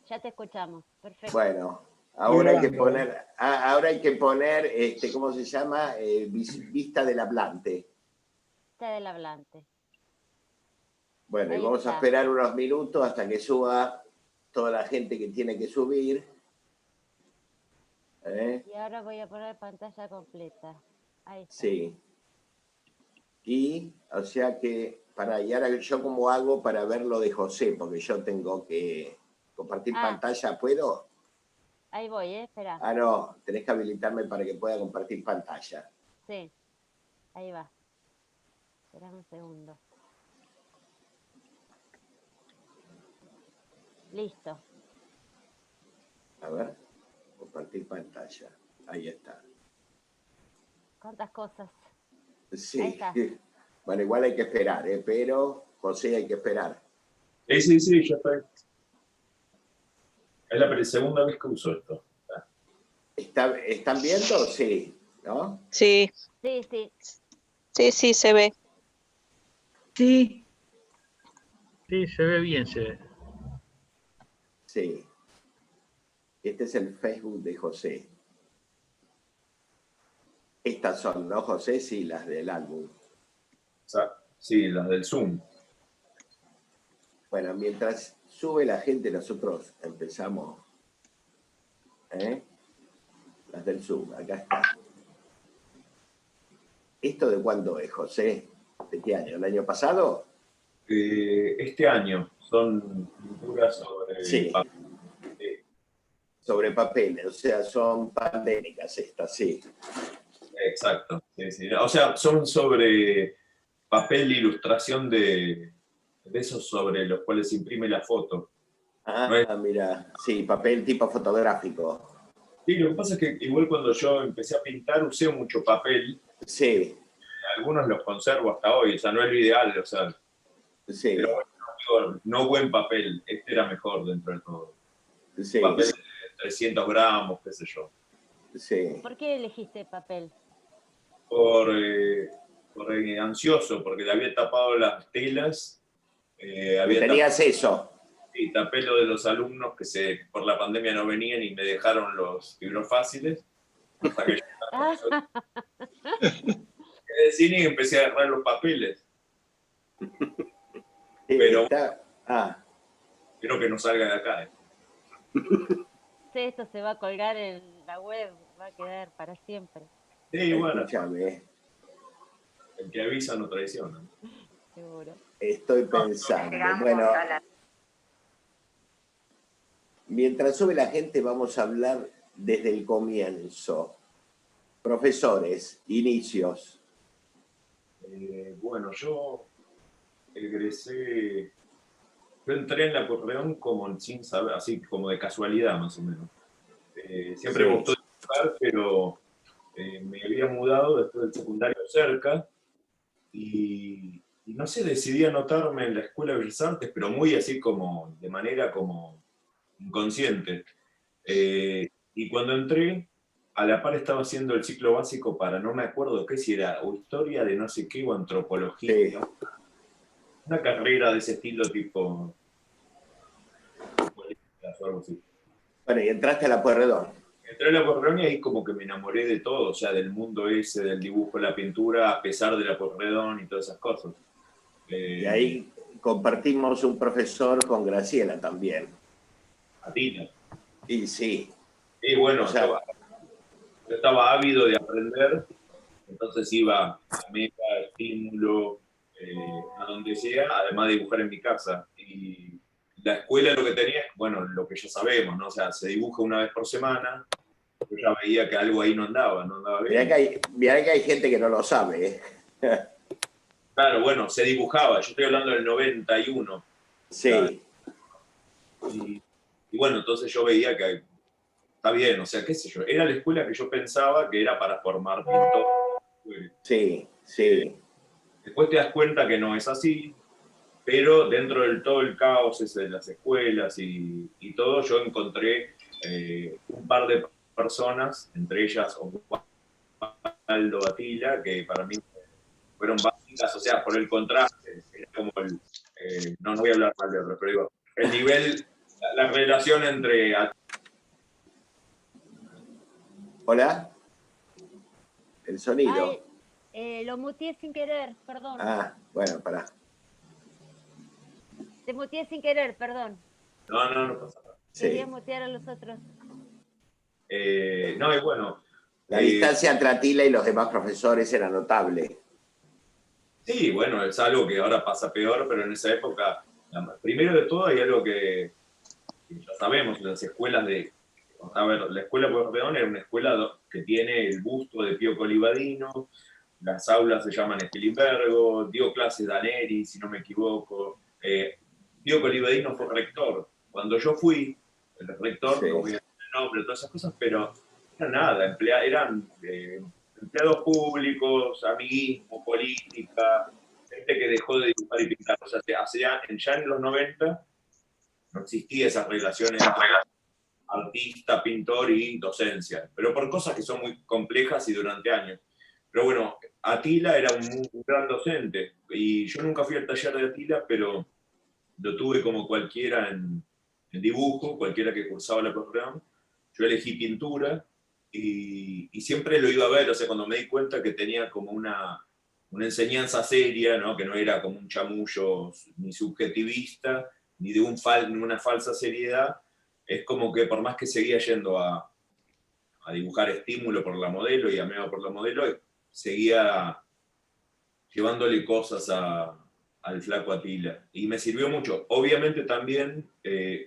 Ya te escuchamos. Perfecto. Bueno, ahora hay que poner, ¿cómo se llama? Vista del hablante. Vista del hablante. Bueno, y Ahí vamos está. a esperar unos minutos hasta que suba toda la gente que tiene que subir. Y ahora voy a poner pantalla completa. Ahí está. Sí. Y, o sea que, y ahora yo cómo hago para ver lo de José, porque yo tengo que compartir pantalla, ¿puedo? Ahí voy, espera. Ah, no, tenés que habilitarme para que pueda compartir pantalla. Sí, ahí va. Espera un segundo. Listo. A ver, compartir pantalla. Ahí está. ¿Cuántas cosas? Sí. Ahí está. Bueno, igual hay que esperar, pero José hay que esperar. Sí, ya está. Es la segunda vez que uso esto. ¿Están viendo? Sí, ¿no? Sí. Sí, se ve. Sí. Sí, se ve bien, se ve. Sí. Este es el Facebook de José. Estas son, ¿no, José? Sí, las del álbum. Sí, las del Zoom. Bueno, mientras sube la gente, nosotros empezamos. Las del Zoom, acá está. ¿Esto de cuándo es, José? ¿De qué año? ¿El año pasado? Este año son pinturas sobre papel. Sobre papel, o sea, son pandémicas estas, sí. Exacto, sí. O sea, son sobre papel de ilustración de esos sobre los cuales se imprime la foto. Mira, sí, papel tipo fotográfico. Sí, lo que pasa es que igual cuando yo empecé a pintar usé mucho papel. Sí. Algunos los conservo hasta hoy, o sea, no es lo ideal, o sea. Sí. Pero bueno, no buen papel, este era mejor dentro de todo. Sí. Papel de 300 gramos, qué sé yo. Sí. ¿Por qué elegiste papel? Por ansioso, porque le había tapado las telas. Tenías eso. Sí, tapé lo de los alumnos que por la pandemia no venían y me dejaron los libros fáciles. Hasta que de cine y empecé a agarrar los papeles. Pero espero que no salga de acá. Sí, esto se va a colgar en la web, va a quedar para siempre. Sí, bueno. Escúchame. El que avisa no traiciona. Seguro. Estoy pensando. Bueno, mientras sube la gente vamos a hablar desde el comienzo. Profesores, inicios. Bueno, yo egresé. Yo entré en la Porreón como sin saber, así como de casualidad más o menos. Siempre me gustó dibujar, pero me había mudado después del secundario cerca y no sé, decidí anotarme en la Escuela de Bellas Artes, pero muy así como, de manera como inconsciente. Y cuando entré, a la par estaba haciendo el ciclo básico para, no me acuerdo qué si era, o historia de no sé qué, o antropología. Sí. Una carrera de ese estilo tipo... o algo así. Bueno, y entraste a la Pueyrredón. Entré a la Pueyrredón y ahí como que me enamoré de todo, o sea, del mundo ese, del dibujo, la pintura, a pesar de la Pueyrredón y todas esas cosas. Y ahí compartimos un profesor con Graciela también. Atina. Y sí. Y bueno, o sea, yo estaba ávido de aprender, entonces iba a Meta, Estímulo, a donde sea, además de dibujar en mi casa. Y la escuela lo que tenía es, bueno, lo que ya sabemos, ¿no? O sea, se dibuja una vez por semana. Yo ya veía que algo ahí no andaba bien. Mirá que hay gente que no lo sabe. Claro, bueno, se dibujaba. Yo estoy hablando del 91. Sí. Y bueno, entonces yo veía que está bien, o sea, qué sé yo. Era la escuela que yo pensaba que era para formar pintores. Sí, sí. Después te das cuenta que no es así, pero dentro del todo el caos ese de las escuelas y todo, yo encontré un par de personas, entre ellas Osvaldo Batilla, que para mí fueron básicas, o sea, por el contraste, era como no voy a hablar mal de otros, pero digo, el nivel La relación entre... ¿Hola? El sonido. Ay, lo muteé sin querer, perdón. Ah, bueno, pará. Te muteé sin querer, perdón. No pasa nada. Quería Sí. mutear a los otros. No, y bueno... La distancia entre Atila y los demás profesores era notable. Sí, bueno, es algo que ahora pasa peor, pero en esa época, primero de todo hay algo que ya sabemos, las escuelas de... A ver, la escuela Pueyrredón era una escuela que tiene el busto de Pío Colivadino, las aulas se llaman Estelimbergo, dio clases Daneri, si no me equivoco. Pío Colivadino fue rector. Cuando yo fui, el rector, Sí. no voy a decir el nombre, todas esas cosas, pero era nada, eran empleados públicos, amiguismo, política, gente que dejó de dibujar y pintar. O sea, ya en los 90 no existía esas relaciones entre artista, pintor y docencia, pero por cosas que son muy complejas y durante años. Pero bueno, Atila era un gran docente, y yo nunca fui al taller de Atila, pero lo tuve como cualquiera en dibujo, cualquiera que cursaba la profesión. Yo elegí pintura, y siempre lo iba a ver, o sea, cuando me di cuenta que tenía como una enseñanza seria, ¿no? Que no era como un chamullo ni subjetivista, ni de una falsa seriedad, es como que por más que seguía yendo a dibujar estímulo por la modelo y ameo por la modelo, seguía llevándole cosas al flaco Atila. Y me sirvió mucho. Obviamente también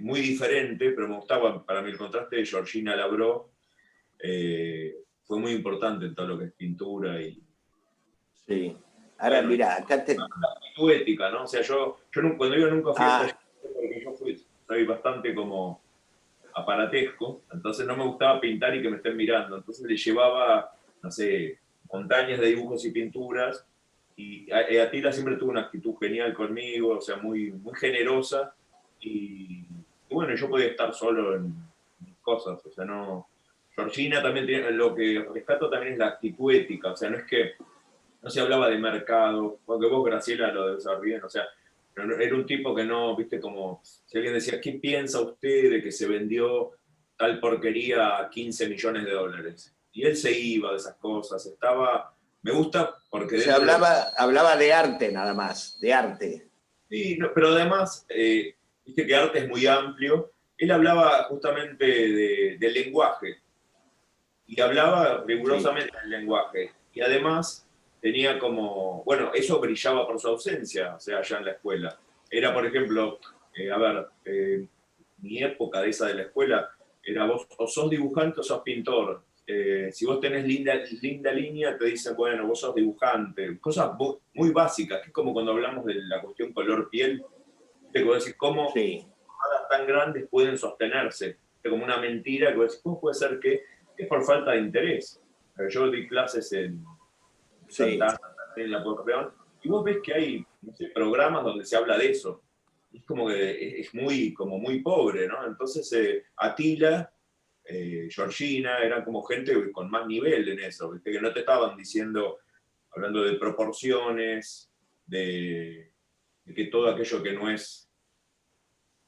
muy diferente, pero me gustaba, para mí el contraste de Georgina Labró fue muy importante en todo lo que es pintura y... Sí. Ahora, bueno, mira, acá te... Tu ética, ¿no? O sea, yo cuando yo nunca fui al taller, Ah, porque yo soy bastante como aparatesco, entonces no me gustaba pintar y que me estén mirando, entonces le llevaba, no sé, montañas de dibujos y pinturas, y Atila siempre tuvo una actitud genial conmigo, o sea, muy, muy generosa, y bueno, yo podía estar solo en mis cosas, o sea, no... Georgina también tiene, lo que rescato también es la actitud ética, o sea, no es que no se hablaba de mercado, porque vos, Graciela, lo debes saber bien, o sea, era un tipo que no, viste, como si alguien decía, ¿qué piensa usted de que se vendió tal porquería a 15 millones de dólares? Y él se iba de esas cosas, estaba, me gusta porque se dentro de... hablaba de arte nada más, de arte. Sí, pero además, viste que arte es muy amplio, él hablaba justamente del lenguaje, y hablaba rigurosamente del lenguaje, y además tenía como, bueno, eso brillaba por su ausencia, o sea, allá en la escuela. Era, por ejemplo, mi época de esa de la escuela, era vos o sos dibujante o sos pintor. Si vos tenés linda línea, te dicen, bueno, vos sos dibujante. Cosas muy básicas, que es como cuando hablamos de la cuestión color-piel, que vos decís, ¿cómo Sí. cosas tan grandes pueden sostenerse? Es como una mentira que vos decís, ¿cómo puede ser que es por falta de interés? Yo di clases en Santa Ana, en la Pueyrredón, y vos ves que hay, no sé, programas donde se habla de eso. Es como que es muy, como muy pobre, ¿no? Entonces, Atila, Georgina, eran como gente con más nivel en eso, ¿viste? Que no te estaban diciendo, hablando de proporciones, de que todo aquello que no es,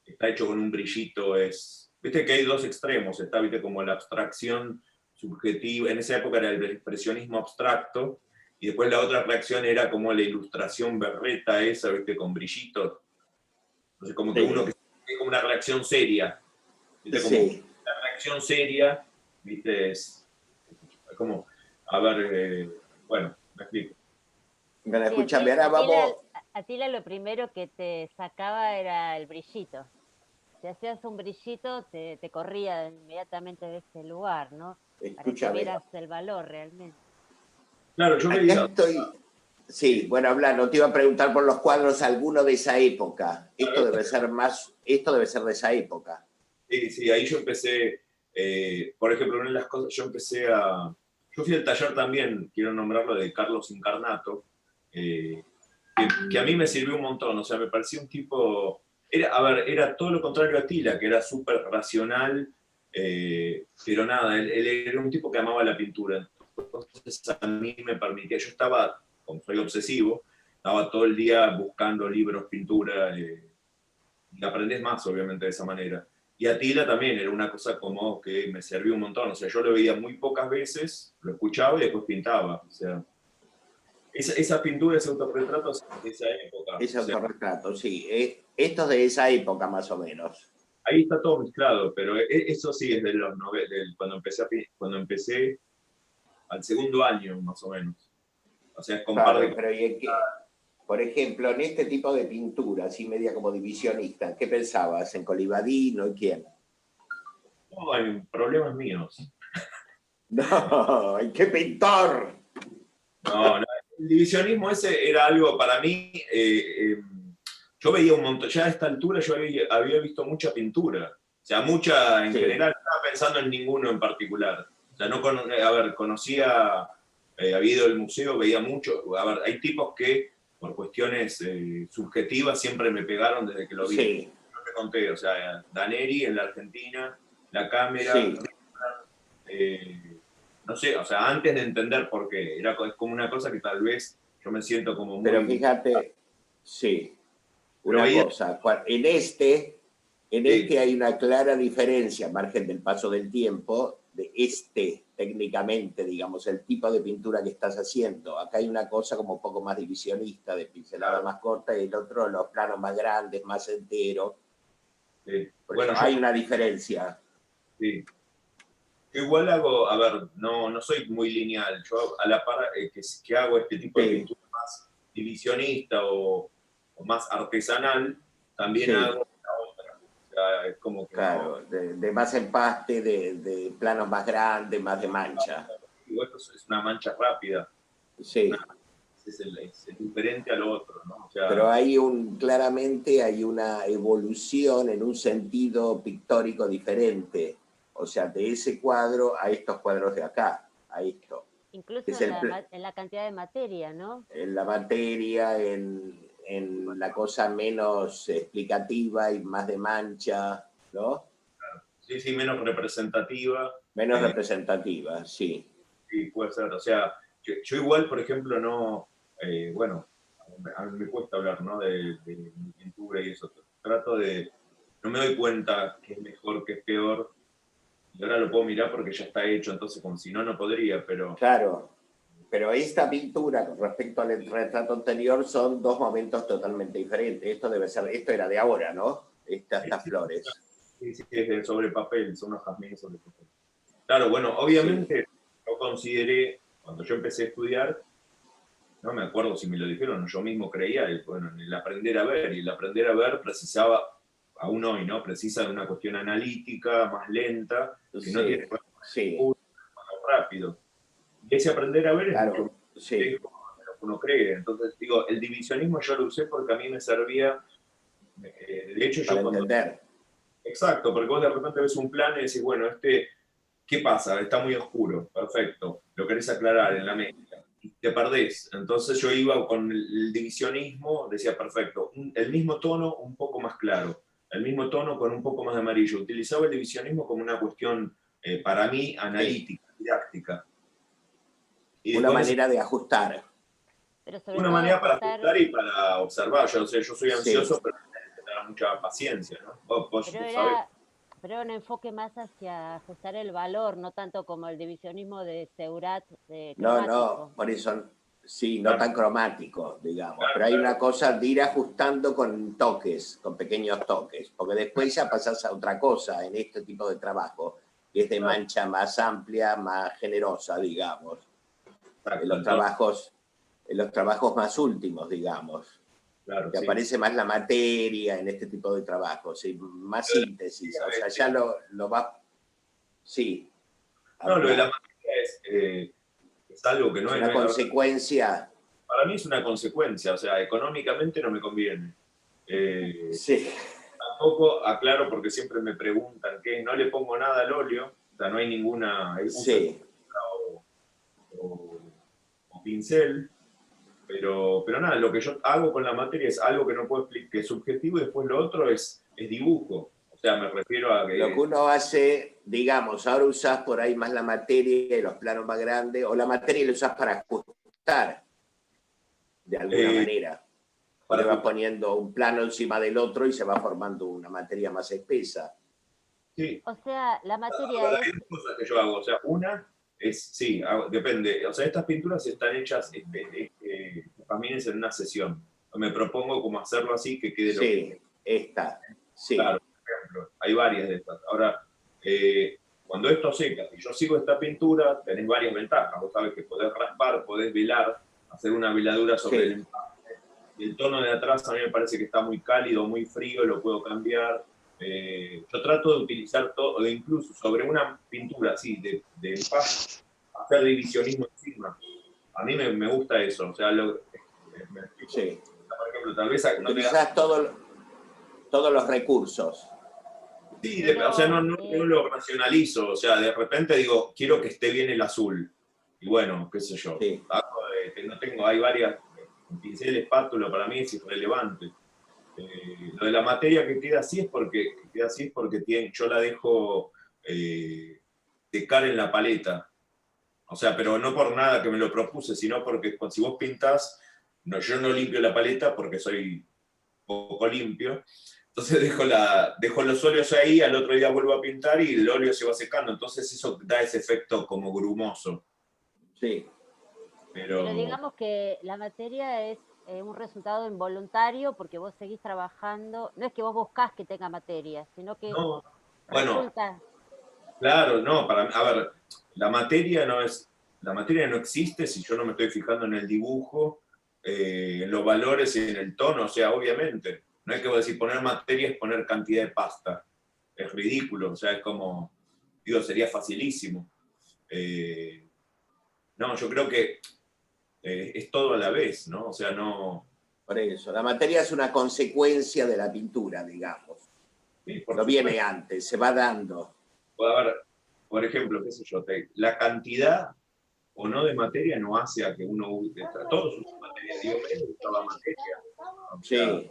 está hecho con un brillito es... Viste que hay dos extremos, está, viste, como la abstracción subjetiva, en esa época era el expresionismo abstracto, y después la otra reacción era como la ilustración berreta esa, viste, con brillitos. Entonces como que uno que es como una reacción seria, viste, como la reacción seria, viste, es como, a ver, bueno, me explico. Bueno, escúchame, ahora vamos... Atila lo primero que te sacaba era el brillito. Si hacías un brillito, te corría inmediatamente de ese lugar, ¿no? Para que vieras el valor realmente. Claro, yo veía... Sí, bueno, habla, no te iba a preguntar por los cuadros, alguno de esa época. Esto debe ser de esa época. Sí, ahí yo empecé, por ejemplo, una de las cosas, yo fui al taller también, quiero nombrarlo, de Carlos Incarnato, que a mí me sirvió un montón, o sea, me parecía un tipo, era todo lo contrario a Tila, que era súper racional, pero nada, él era un tipo que amaba la pintura, entonces a mí me permitía, yo estaba, como soy obsesivo, estaba todo el día buscando libros, pintura, y aprendés más, obviamente, de esa manera. Y Atila también era una cosa como que me sirvió un montón. O sea, yo lo veía muy pocas veces, lo escuchaba y después pintaba. O sea, esa pintura, ese autorretrato es de esa época. Ese o sea, autorretrato, sí. Esto es de esa época, más o menos. ahí está todo mezclado, pero eso sí es de los cuando empecé al segundo año, más o menos. O sea, es con Claro, par de... pero por ejemplo, en este tipo de pintura, así media como divisionista, ¿qué pensabas? ¿En Colibadino y quién? No, hay problemas míos. No, ¿qué pintor? No, el divisionismo ese era algo para mí... yo veía un montón, ya a esta altura yo había visto mucha pintura. O sea, mucha en general, no estaba pensando en ninguno en particular. O sea, conocía, había ido al museo, veía mucho. A ver, hay tipos que por cuestiones subjetivas siempre me pegaron desde que lo vi. Sí. No te conté, o sea, Daneri en la Argentina, la cámara, Sí. no sé, o sea, antes de entender por qué, es como una cosa que tal vez yo me siento como muy... Pero fíjate, sí, una cosa, en este hay una clara diferencia, margen del paso del tiempo, de técnicamente, digamos, el tipo de pintura que estás haciendo. Acá hay una cosa como un poco más divisionista, de pincelada más corta, y el otro, los planos más grandes, más enteros. Bueno, hay una diferencia. Sí. Yo igual hago, a ver, no soy muy lineal. Yo a la par que hago este tipo de pintura más divisionista o más artesanal, también hago la otra. O sea, es como que claro, de más empaste, de planos más grandes, más de mancha. Esto es una mancha rápida. Sí. Es diferente al otro, ¿no? O sea, pero claramente hay una evolución en un sentido pictórico diferente. O sea, de ese cuadro a estos cuadros de acá, a esto. Incluso en la cantidad de materia, ¿no? En la materia, en la cosa menos explicativa y más de mancha, ¿no? Sí, menos representativa. Menos representativa, sí. Sí, puede ser. O sea, yo igual, por ejemplo, no... bueno, a mí me cuesta hablar, ¿no? De mi pintura y eso. Trato de... No me doy cuenta que es mejor, que es peor. Y ahora lo puedo mirar porque ya está hecho, entonces como si no podría, pero... Claro, pero esta pintura con respecto al retrato anterior son dos momentos totalmente diferentes. Esto era de ahora, ¿no? Estas flores. Sí, es sobre papel, son unos jazmines sobre papel. Claro, bueno, obviamente yo consideré, cuando yo empecé a estudiar, no me acuerdo si me lo dijeron, yo mismo creía, bueno, en el aprender a ver, y el aprender a ver precisaba, aún hoy, ¿no? Precisa de una cuestión analítica, más lenta, que no tiene rápido. Y ese aprender a ver es mucho más de lo que uno cree. Entonces, digo, el divisionismo yo lo usé porque a mí me servía, de hecho yo cuando... entender. Exacto, porque vos de repente ves un plan y decís, bueno, ¿qué pasa? Está muy oscuro, perfecto, lo querés aclarar en la mezcla, y te perdés. Entonces yo iba con el divisionismo, decía, perfecto, el mismo tono un poco más claro, el mismo tono con un poco más de amarillo. Utilizaba el divisionismo como una cuestión, para mí, analítica, didáctica. Y una manera de ajustar. Una manera para ajustar y para observar. Yo soy ansioso, pero hay que tener mucha paciencia, ¿no? Vos sabés. Pero un enfoque más hacia ajustar el valor, no tanto como el divisionismo de Seurat. No, por eso, sí, no tan cromático, digamos. Pero hay una cosa de ir ajustando con toques, con pequeños toques, porque después ya pasás a otra cosa en este tipo de trabajo, que es de mancha más amplia, más generosa, digamos. En los trabajos más últimos, digamos. Claro, que aparece más la materia en este tipo de trabajos, y más síntesis, o sea, ya lo va... Sí. No, lo de la materia es algo que no es... una consecuencia. Para mí es una consecuencia, o sea, económicamente no me conviene. Sí. Tampoco aclaro porque siempre me preguntan que no le pongo nada al óleo, o sea, no hay ninguna... Sí. O pincel. Pero nada, lo que yo hago con la materia es algo que no puedo explicar, que es subjetivo, y después lo otro es dibujo. O sea, me refiero a que... Lo que uno hace, digamos, ahora usás por ahí más la materia y los planos más grandes, o la materia la usás para ajustar, de alguna manera. Le vas poniendo un plano encima del otro y se va formando una materia más espesa. Sí. O sea, la materia Hay dos cosas que yo hago. O sea, una es, sí, depende. O sea, estas pinturas están hechas, camines en una sesión. Me propongo como hacerlo así, que quede lo que... esta, sí. Claro, por ejemplo, hay varias de estas. Ahora, cuando esto seca, si yo sigo esta pintura, tenés varias ventajas. Vos sabés que podés raspar, podés velar, hacer una veladura sobre el empaque. Y el tono de atrás a mí me parece que está muy cálido, muy frío, lo puedo cambiar. Yo trato de utilizar todo, de incluso sobre una pintura así, de empaque, hacer divisionismo encima. A mí me gusta eso. O sea, sí. Por ejemplo, tal vez... Utilizás todos los recursos. Sí, o sea, no lo racionalizo. O sea, de repente digo, quiero que esté bien el azul. Y bueno, qué sé yo. Sí. Hay varias. Un pincel espátula para mí es irrelevante. Lo de la materia que queda así es porque yo la dejo secar en la paleta. O sea, pero no por nada que me lo propuse, sino porque si vos pintás, yo no limpio la paleta porque soy poco limpio. Entonces dejo los óleos ahí, al otro día vuelvo a pintar y el óleo se va secando. Entonces eso da ese efecto como grumoso. Sí. Pero digamos que la materia es un resultado involuntario porque vos seguís trabajando. No es que vos buscás que tenga materia, sino que resulta... Claro, no, a ver, la materia no existe si yo no me estoy fijando en el dibujo, en los valores y en el tono. O sea, obviamente. No hay que decir poner materia es poner cantidad de pasta. Es ridículo, o sea, es como, digo, sería facilísimo. No, yo creo que es todo a la vez, ¿no? O sea, no... Por eso, la materia es una consecuencia de la pintura, digamos. Sí, no viene antes, se va dando. A ver, por ejemplo, qué sé yo, la cantidad o no de materia no hace a que uno use, todos usan materia, Diomedes usaba materia. O sea, sí.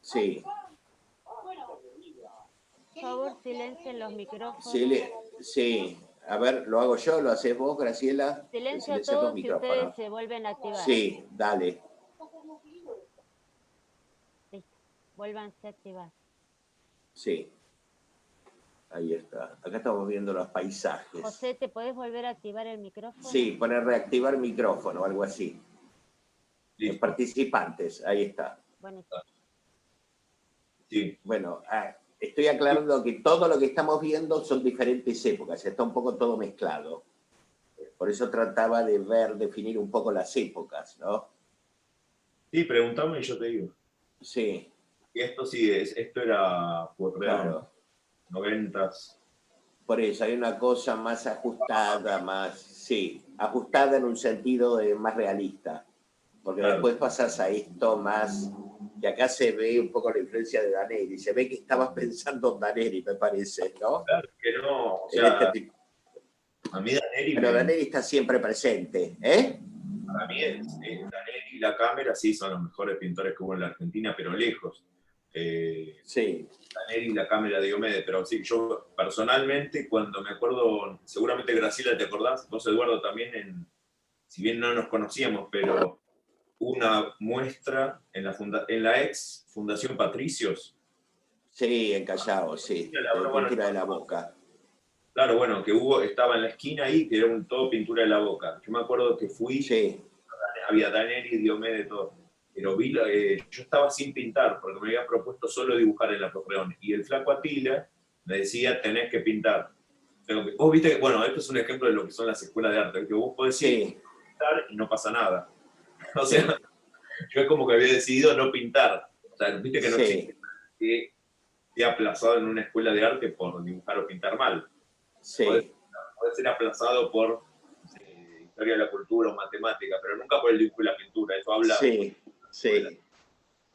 Sí. Por favor, silencien los micrófonos. Sí. A ver, ¿lo hago yo? ¿Lo haces vos, Graciela? Silencio a todos si ustedes se vuelven a activar. Sí, dale. Listo. Vuélvanse a activar. Sí. Ahí está. Acá estamos viendo los paisajes. José, ¿te podés volver a activar el micrófono? Sí, poner reactivar micrófono o algo así. Listo. Participantes, ahí está. Bueno, sí. Bueno, estoy aclarando que todo lo que estamos viendo son diferentes épocas, está un poco todo mezclado. Por eso trataba de definir un poco las épocas, ¿no? Sí, preguntame y yo te digo. Sí. Y esto era por claro. 90s. Por eso, hay una cosa más ajustada, ajustada en un sentido más realista. Porque después pasas a esto más, que acá se ve un poco la influencia de Daneri, se ve que estabas pensando en Daneri, me parece, ¿no? Claro que no, o sea, a mí Daneri... Pero Daneri está siempre presente, ¿eh? Para mí Daneri y la cámara sí son los mejores pintores que hubo en la Argentina, pero lejos. Sí. Daneri y la cámara de Diomedes, pero sí, yo personalmente, cuando me acuerdo, seguramente Graciela te acordás, vos Eduardo también, si bien no nos conocíamos, pero una muestra en la ex Fundación Patricios. Sí, en Callao, sí, pintura de la Boca. Claro, bueno, que estaba en la esquina ahí, que era todo pintura de la Boca. Yo me acuerdo que fui, había Daneri, Diomedes, todo. Pero yo estaba sin pintar, porque me había propuesto solo dibujar en la Porreón. Y el flaco Atila me decía, tenés que pintar. Pero vos viste que, bueno, esto es un ejemplo de lo que son las escuelas de arte, que vos podés pintar y no pasa nada. O sea, yo es como que había decidido no pintar. O sea, viste que no existe que esté aplazado en una escuela de arte por dibujar o pintar mal. Sí. Puede ser aplazado por historia de la cultura o matemática, pero nunca por el dibujo y la pintura, eso habla. Sí.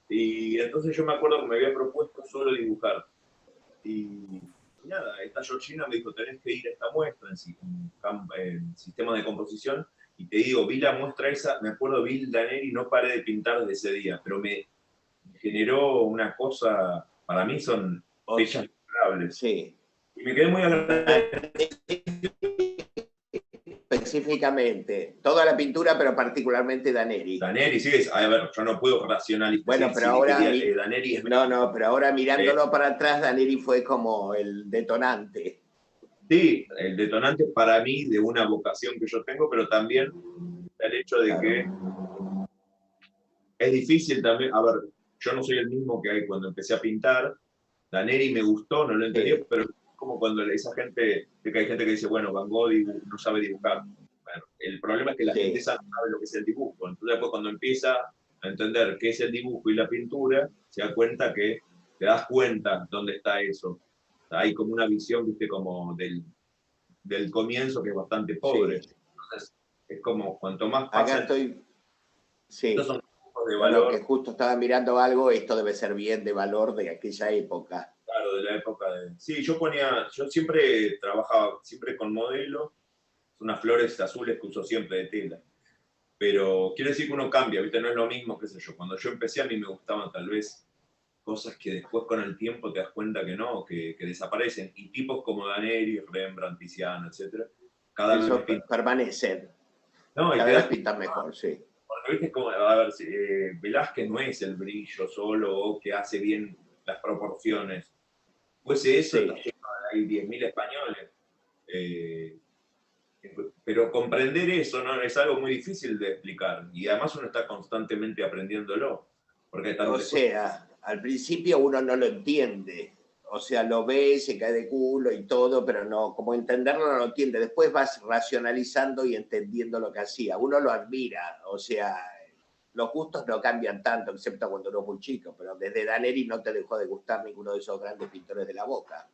Y entonces yo me acuerdo que me había propuesto solo dibujar. Y nada, esta Georgina me dijo, tenés que ir a esta muestra en sistemas de composición. Y te digo, vi la muestra esa, me acuerdo, vi el Daneri y no paré de pintar desde ese día, pero me generó una cosa, para mí son fechas memorables. Sí. Y me quedé muy agradecido. específicamente, toda la pintura, pero particularmente Daneri. Daneri, sí, a ver, yo no puedo racionalizar. Bueno, pero ahora... Daneri es no, pero ahora mirándolo para atrás, Daneri fue como el detonante. Sí, el detonante para mí de una vocación que yo tengo, pero también el hecho de que es difícil también, a ver, yo no soy el mismo que cuando empecé a pintar, Daneri me gustó, no lo entendí, pero es como cuando esa gente, que hay gente que dice, bueno, Van Gogh no sabe dibujar. Bueno, el problema es que la gente no sabe lo que es el dibujo, entonces después cuando empieza a entender qué es el dibujo y la pintura, se da cuenta que te das cuenta dónde está eso. Hay como una visión, viste, como del comienzo que es bastante pobre. Sí. Entonces, es como cuanto más pasa... Acá estoy... Sí. Estos son de valor. Bueno, que justo estaba mirando algo, esto debe ser bien de valor de aquella época. Claro, de la época de... Sí, yo siempre trabajaba, siempre con modelos, unas flores azules que uso siempre de tela. Pero quiere decir que uno cambia, ¿viste? No es lo mismo, qué sé yo. Cuando yo empecé a mí me gustaban tal vez cosas que después con el tiempo te das cuenta que no, que desaparecen. Y tipos como Daneri, Rembrandt, Tiziano, etc. Cada vez permanecen. No, cada vez pintan mejor, sí. Porque viste como, a ver, Velázquez no es el brillo solo o que hace bien las proporciones. Fuese eso, hay 10.000 españoles. Pero comprender eso no es algo muy difícil de explicar. Y además uno está constantemente aprendiéndolo. Porque o sea, al principio uno no lo entiende. O sea, lo ve, se cae de culo y todo, pero no, como entenderlo no lo entiende. Después vas racionalizando y entendiendo lo que hacía. Uno lo admira, o sea, los gustos no cambian tanto, excepto cuando uno es muy chico, pero desde Daneri no te dejó de gustar ninguno de esos grandes pintores de la Boca.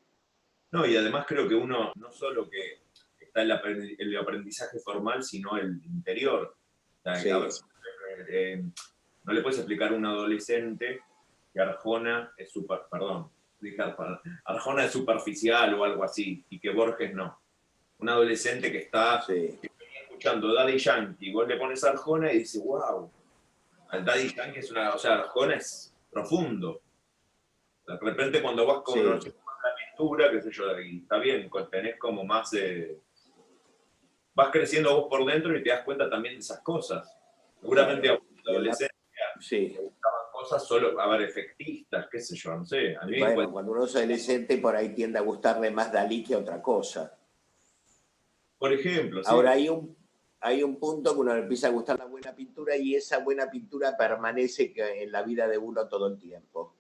No, y además creo que uno, no solo que está el aprendizaje formal, sino el interior. O sea, no le puedes explicar a un adolescente que Arjona es Arjona es superficial o algo así, y que Borges no. Un adolescente que está escuchando Daddy Yankee, vos le pones Arjona y dices, wow, al Daddy Yankee es una... O sea, Arjona es profundo. De repente cuando vas con la pintura, qué sé yo, y está bien, tenés como más de... Vas creciendo vos por dentro y te das cuenta también de esas cosas. Seguramente a un adolescente me gustaban cosas solo, a ver, efectistas, qué sé yo, no sé. A mí cuando uno es adolescente por ahí tiende a gustarle más Dalí que otra cosa. Por ejemplo, ahora hay un punto que uno le empieza a gustar la buena pintura y esa buena pintura permanece en la vida de uno todo el tiempo.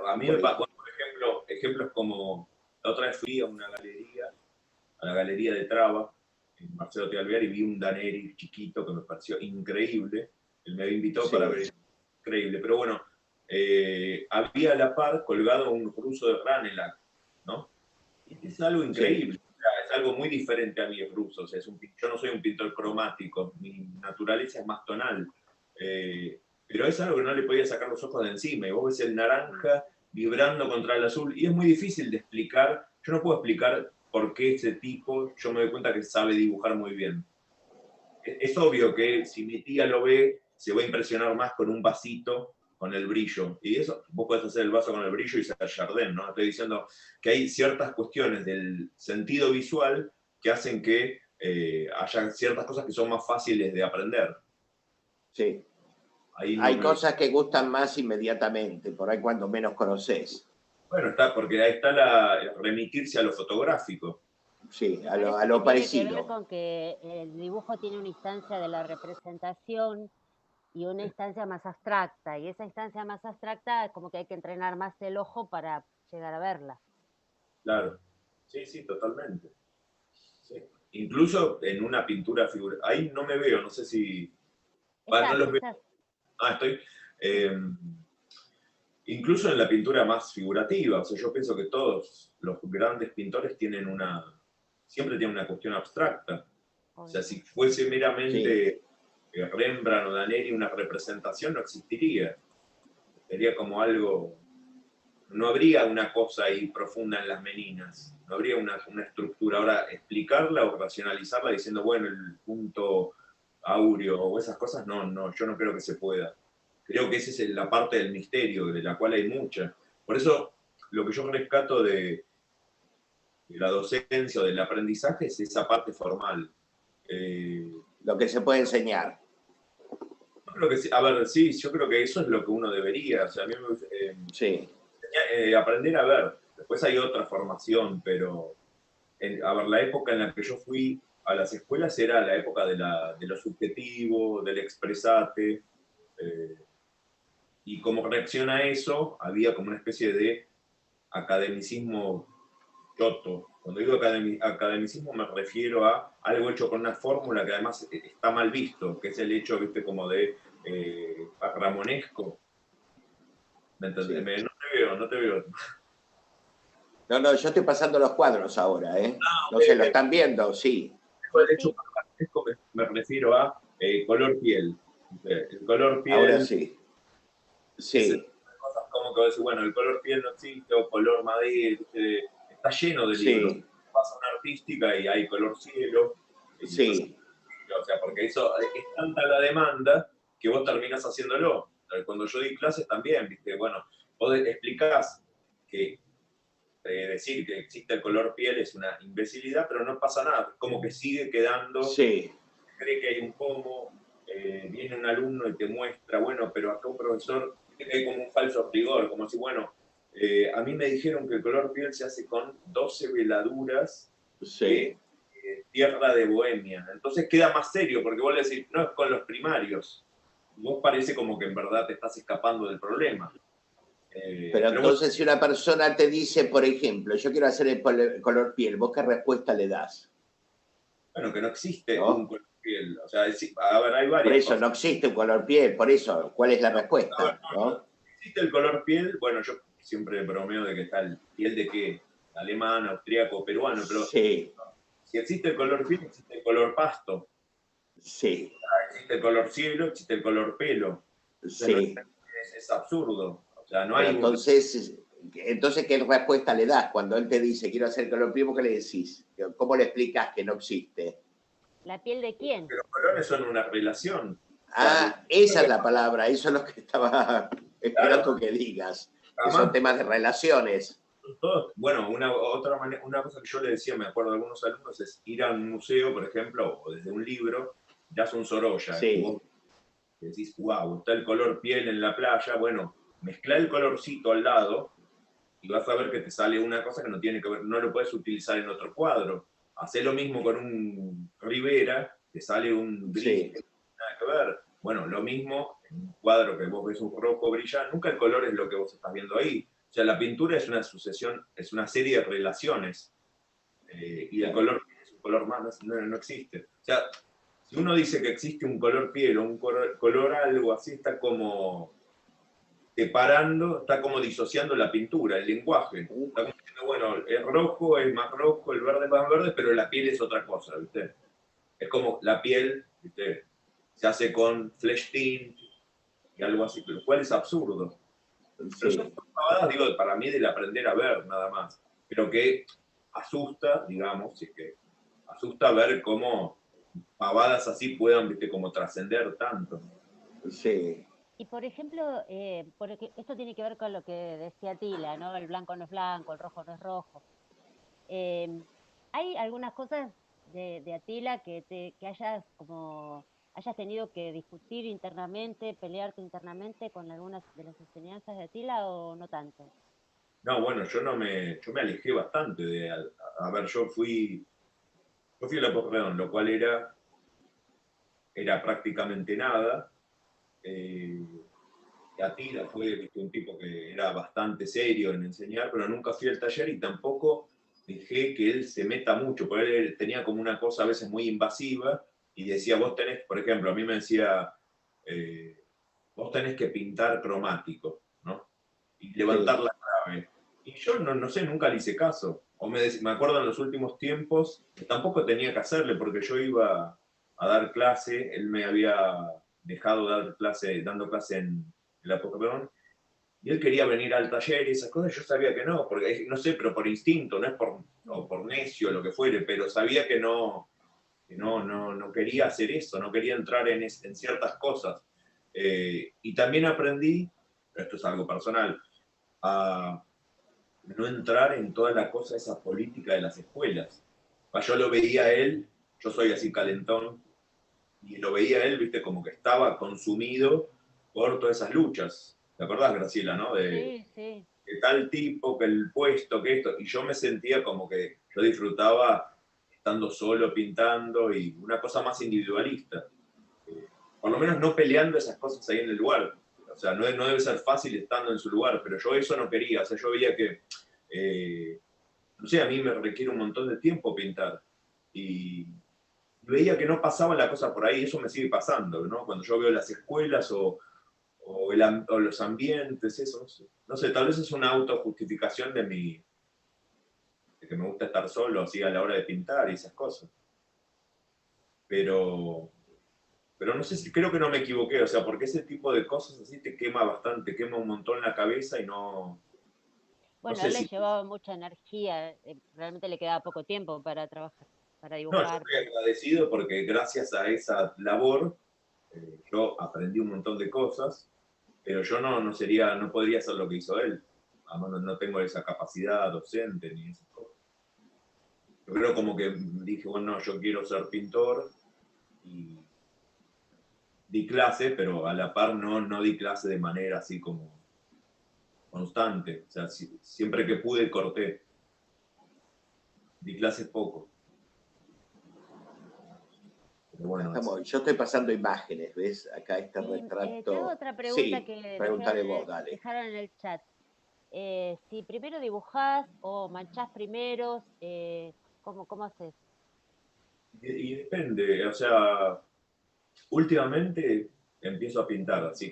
A mí me pasa, por ejemplo, ejemplos como la otra vez fui a la galería de Traba, en Marcelo T. Alvear, y vi un Daneri chiquito que me pareció increíble. Él me había invitado para ver, increíble. Pero bueno, había a la par colgado un ruso de Ranelagh, ¿no? Y es algo increíble. O sea, es algo muy diferente a mí, el ruso. O sea, yo no soy un pintor cromático, mi naturaleza es más tonal. Pero es algo que no le podía sacar los ojos de encima. Y vos ves el naranja vibrando contra el azul. Y es muy difícil de explicar. Yo no puedo explicar por qué ese tipo, yo me doy cuenta que sabe dibujar muy bien. Es obvio que si mi tía lo ve, se va a impresionar más con un vasito con el brillo. Y eso, vos podés hacer el vaso con el brillo y ser Chardin, ¿no? Estoy diciendo que hay ciertas cuestiones del sentido visual que hacen que haya ciertas cosas que son más fáciles de aprender. Sí. Hay cosas que gustan más inmediatamente, por ahí cuando menos conoces. Bueno, porque ahí está remitirse a lo fotográfico. Sí, a lo parecido. Tiene que ver con que el dibujo tiene una instancia de la representación y una instancia más abstracta, y esa instancia más abstracta es como que hay que entrenar más el ojo para llegar a verla. Claro, sí, totalmente. Sí. Incluso en una pintura figura, ahí no me veo, no sé si... no los veo. Estoy... incluso en la pintura más figurativa, o sea, yo pienso que todos los grandes pintores siempre tienen una cuestión abstracta. O sea, si fuese meramente Rembrandt o Daneri una representación, no existiría. Sería como algo... No habría una cosa ahí profunda en las meninas, no habría una estructura. Ahora, explicarla o racionalizarla diciendo, bueno, el punto áureo o esas cosas, no, yo no creo que se pueda. Creo que esa es la parte del misterio, de la cual hay mucha. Por eso, lo que yo rescato de la docencia o del aprendizaje es esa parte formal. Lo que se puede enseñar. Yo creo que sí, a ver, sí, yo creo que eso es lo que uno debería. O sea, a mí me sí. Aprender a ver. Después hay otra formación, pero a ver, la época en la que yo fui a las escuelas era la época de lo subjetivo, del expresate, y como reacción a eso había como una especie de academicismo choto. Cuando digo academicismo me refiero a algo hecho con una fórmula que además está mal visto, que es el hecho, viste, como de ramonesco. ¿Me entendés? Sí. No te veo. No, yo estoy pasando los cuadros ahora, ¿eh? No sé, ¿lo están viendo? Sí. El hecho ramonesco me refiero a color piel. El color piel... Ahora sí. Sí. Cosas como que decir, bueno, el color piel no existe, o color madera, está lleno de libros. Sí. Vas a una artística y hay color cielo. Sí. O sea, porque eso es tanta la demanda que vos terminás haciéndolo. Cuando yo di clases también, viste, bueno, vos explicás que decir que existe el color piel es una imbecilidad, pero no pasa nada, como que sigue quedando, sí. Cree que hay un cómo, viene un alumno y te muestra, bueno, pero acá un profesor, hay como un falso rigor, como si, bueno, a mí me dijeron que el color piel se hace con 12 veladuras de tierra de Bohemia. Entonces queda más serio, porque vos le decís, no es con los primarios. Vos parece como que en verdad te estás escapando del problema. Pero entonces, bueno, si una persona te dice, por ejemplo, yo quiero hacer el color piel, ¿vos qué respuesta le das? Bueno, que no existe un color piel. O sea, a ver, hay varias Por eso, cosas. no existe un color piel, por eso, ¿cuál es la respuesta? Ver, no, existe el color piel, bueno, yo siempre bromeo de que está el piel de qué, alemán, austríaco, peruano, pero sí. Si existe el color piel, existe el color pasto. Sí. Existe el color cielo, existe el color pelo. Sí. Es absurdo. O sea, no hay entonces, ¿qué respuesta le das cuando él te dice quiero hacer color piel? ¿Qué le decís? ¿Cómo le explicas que no existe? ¿La piel de quién? Los colores son una relación. Ah, esa es la palabra, eso es lo que estaba esperando que digas. Que son temas de relaciones. Bueno, una cosa que yo le decía, me acuerdo a algunos alumnos, es ir a un museo, por ejemplo, o desde un libro, ya es un Sorolla. Sí. Y vos decís, wow, está el color piel en la playa, bueno, mezcla el colorcito al lado y vas a ver que te sale una cosa que no tiene que ver, no lo puedes utilizar en otro cuadro. Hacé lo mismo con un Rivera, te sale un gris, nada que ver. Bueno, lo mismo en un cuadro que vos ves un rojo brillante, nunca el color es lo que vos estás viendo ahí. O sea, la pintura es una sucesión, es una serie de relaciones. Y el color es un color más, no existe. O sea, si uno dice que existe un color piel o un color algo así, está como separando, está como disociando la pintura, el lenguaje. Está como diciendo, bueno, el rojo es más rojo, el verde es más verde, pero la piel es otra cosa, ¿viste? Es como la piel, ¿viste? Se hace con flesh tint y algo así, lo cual es absurdo. Pero son pavadas, digo, para mí del aprender a ver, nada más. Pero que asusta, digamos, es que asusta ver cómo pavadas así puedan, ¿viste? Como trascender tanto. Sí. Y por ejemplo, porque esto tiene que ver con lo que decía Tila, ¿no? El blanco no es blanco, el rojo no es rojo. Hay algunas cosas de Atila que hayas tenido que discutir internamente, pelearte internamente con algunas de las enseñanzas de Atila o no tanto? No, bueno, yo me alejé bastante de, a ver, yo fui a la Porredón, lo cual era prácticamente nada. Atila fue un tipo que era bastante serio en enseñar, pero nunca fui al taller y tampoco dejé que él se meta mucho, porque él tenía como una cosa a veces muy invasiva y decía, vos tenés, por ejemplo, a mí me decía, vos tenés que pintar cromático, ¿no? Y levantar la clave. Y yo no sé, nunca le hice caso. O me acuerdo en los últimos tiempos, que tampoco tenía que hacerle, porque yo iba a dar clase, él me había dejado dando clase en la Porredón, y él quería venir al taller y esas cosas, yo sabía que no, porque no sé, pero por instinto, no es por necio, lo que fuere, pero sabía que no quería hacer eso, no quería entrar en ciertas cosas. Y también aprendí, esto es algo personal, a no entrar en toda la cosa, esa política de las escuelas. Yo lo veía a él yo soy así calentón, y lo veía él, viste, como que estaba consumido por todas esas luchas. ¿Te acordás, Graciela, no? Sí, sí. Que tal tipo, que el puesto, que esto, y yo me sentía como que yo disfrutaba estando solo pintando y una cosa más individualista. Por lo menos no peleando esas cosas ahí en el lugar. O sea, no debe ser fácil estando en su lugar, pero yo eso no quería. O sea, yo veía que, no sé, a mí me requiere un montón de tiempo pintar. Y veía que no pasaba la cosa por ahí, eso me sigue pasando, ¿no? Cuando yo veo las escuelas o los ambientes, eso, no sé, tal vez es una autojustificación de que me gusta estar solo, así a la hora de pintar y esas cosas. Pero no sé si, creo que no me equivoqué, o sea, porque ese tipo de cosas así te quema bastante, quema un montón la cabeza y no... Bueno, él le llevaba mucha energía, realmente le quedaba poco tiempo para trabajar, para dibujar. No, yo estoy agradecido porque gracias a esa labor yo aprendí un montón de cosas, pero yo no podría hacer lo que hizo él. Además, no tengo esa capacidad docente ni esas cosas. Yo creo como que dije, bueno, no, yo quiero ser pintor y di clase, pero a la par no di clase de manera así como constante. O sea, siempre que pude corté. Di clases poco. Pero bueno, yo estoy pasando imágenes, ¿ves? Acá este retrato. Te hago otra pregunta que dale. dejaron en el chat. Si primero dibujás o manchás primero, ¿cómo haces? Y depende, o sea, últimamente empiezo a pintar así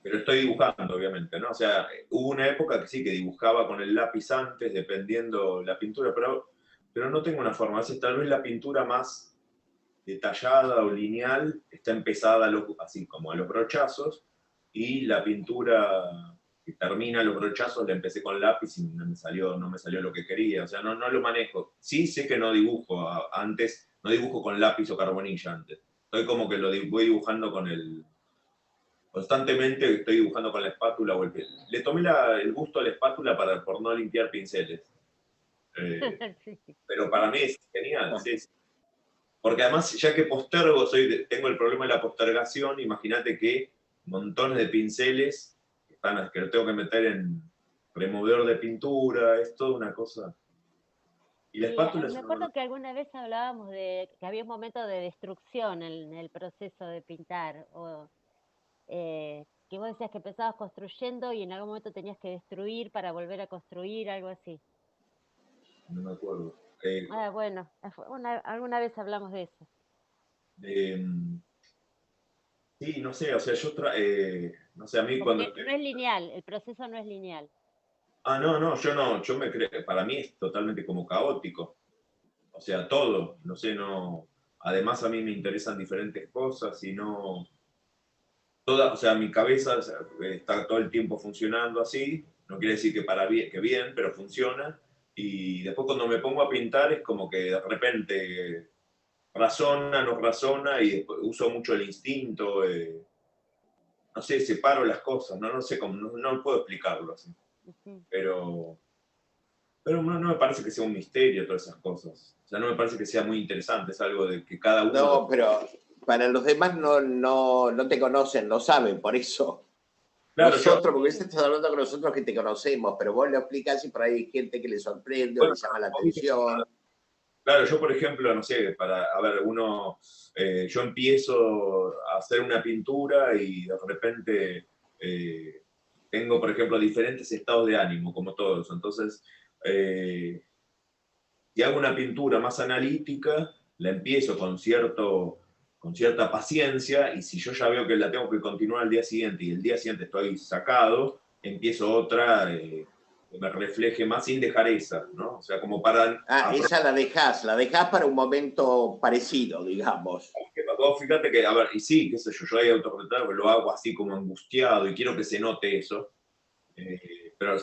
pero estoy dibujando, obviamente, ¿no? O sea, hubo una época que sí, que dibujaba con el lápiz antes, dependiendo la pintura, pero no tengo una forma. Tal vez la pintura más detallada o lineal está empezada así como a los brochazos, y la pintura que termina los brochazos la empecé con lápiz y no me salió lo que quería. O sea, no lo manejo. Sí sé que no dibujo antes, no dibujo con lápiz o carbonilla antes. Estoy como que voy dibujando constantemente estoy dibujando con la espátula o le tomé el gusto a la espátula por no limpiar pinceles. Sí. Pero para mí es genial, sí. Porque además, ya que postergo, tengo el problema de la postergación, imagínate que montones de pinceles que lo tengo que meter en removedor de pintura, es toda una cosa. Y la espátula me acuerdo que alguna vez hablábamos de que había un momento de destrucción en el proceso de pintar, o que vos decías que empezabas construyendo y en algún momento tenías que destruir para volver a construir, algo así. No me acuerdo. Bueno, alguna vez hablamos de eso. Sí, no sé, o sea, no sé, a mí Como que no es lineal, el proceso no es lineal. No, yo me creo, para mí es totalmente como caótico. O sea, todo, no sé, no. Además a mí me interesan diferentes cosas y no. O sea, mi cabeza está todo el tiempo funcionando así, no quiere decir que bien, pero funciona. Y después cuando me pongo a pintar es como que de repente no razona y después uso mucho el instinto. No sé, separo las cosas, no sé cómo, no puedo explicarlo así. Pero no me parece que sea un misterio todas esas cosas. O sea, no me parece que sea muy interesante, es algo de que cada uno... No, pero para los demás no te conocen, no saben, por eso. Claro, nosotros, porque usted está hablando con nosotros que te conocemos, pero vos le explicás y por ahí hay gente que le sorprende o le llama la atención. Claro, yo por ejemplo, no sé, yo empiezo a hacer una pintura y de repente tengo, por ejemplo, diferentes estados de ánimo, como todos. Entonces, si hago una pintura más analítica, la empiezo con cierta paciencia, y si yo ya veo que la tengo que continuar al día siguiente y el día siguiente estoy sacado, empiezo otra que me refleje más sin dejar esa, ¿no? O sea, como para... esa la dejás para un momento parecido, digamos. Fíjate que, a ver, y sí, qué sé yo hay autorretrato que lo hago así como angustiado y quiero que se note eso. Pero,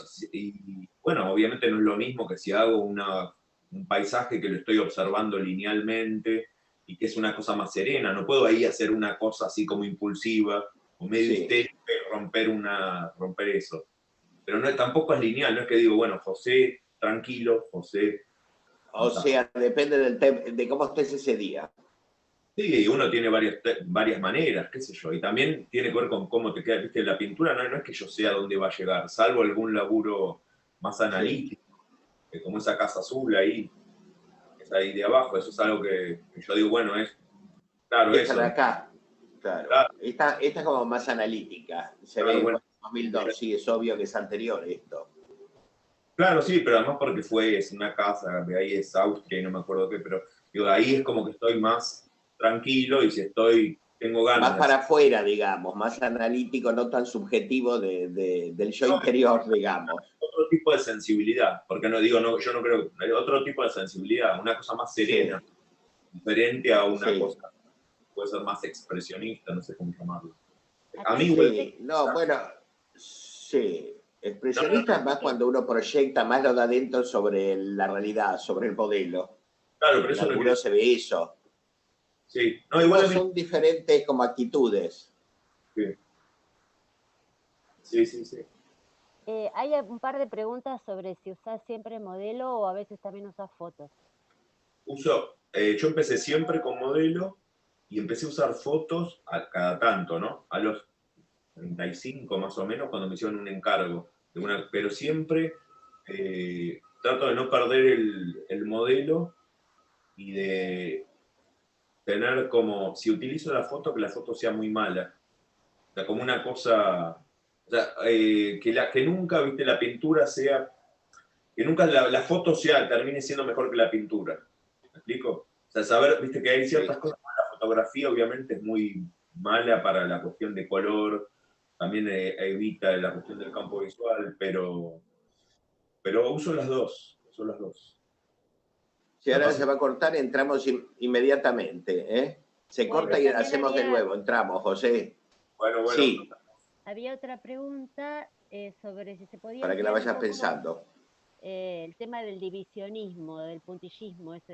bueno, obviamente no es lo mismo que si hago un paisaje que lo estoy observando linealmente y que es una cosa más serena. No puedo ahí hacer una cosa así como impulsiva o medio histérica y romper eso. Pero tampoco es lineal, no es que digo, bueno, José, tranquilo, José, O sea, depende de cómo estés ese día. Sí, uno tiene varias maneras, qué sé yo, y también tiene que ver con cómo te queda, viste, la pintura no es que yo sé a dónde va a llegar, salvo algún laburo más analítico, como esa casa azul ahí, esa ahí de abajo, eso es algo que yo digo, bueno, es, claro, Esta eso. de acá, claro. Esta es como más analítica, se ve Bueno, en 2002, sí, es obvio que es anterior esto. Claro, sí, pero además porque es una casa, de ahí es Austria y no me acuerdo qué, pero digo, ahí es como que estoy más tranquilo y si tengo ganas. Más para afuera, digamos, más analítico, no tan subjetivo del yo interior, digamos. Otro tipo de sensibilidad, porque no digo, no, yo no creo, hay otro tipo de sensibilidad, una cosa más serena, diferente a una cosa, puede ser más expresionista, no sé cómo llamarlo. A mí sí, no, bueno, sí. Expresionista es más cuando uno proyecta más lo de adentro sobre la realidad, sobre el modelo. Claro, pero eso no algunos se ve eso. Sí, no, igual son diferentes como actitudes. Sí, sí, sí. Hay un par de preguntas sobre si usás siempre modelo o a veces también usás fotos. Yo empecé siempre con modelo y empecé a usar fotos a cada tanto, ¿no? A los 35 más o menos cuando me hicieron un encargo. Pero siempre trato de no perder el modelo y de tener como, si utilizo la foto, que la foto sea muy mala. O sea, como una cosa, o sea, que nunca, viste, la pintura sea, que nunca la foto termine siendo mejor que la pintura. ¿Me explico? O sea, saber, viste, que hay ciertas cosas, la fotografía obviamente es muy mala para la cuestión de color, también evita la cuestión del campo visual, pero uso las dos, Si ahora se va a cortar, entramos inmediatamente, ¿eh? Se corta y hacemos de nuevo, entramos, José. Bueno. Sí. Había otra pregunta sobre si se podía para que la vayas pensando. el tema del divisionismo, del puntillismo, ese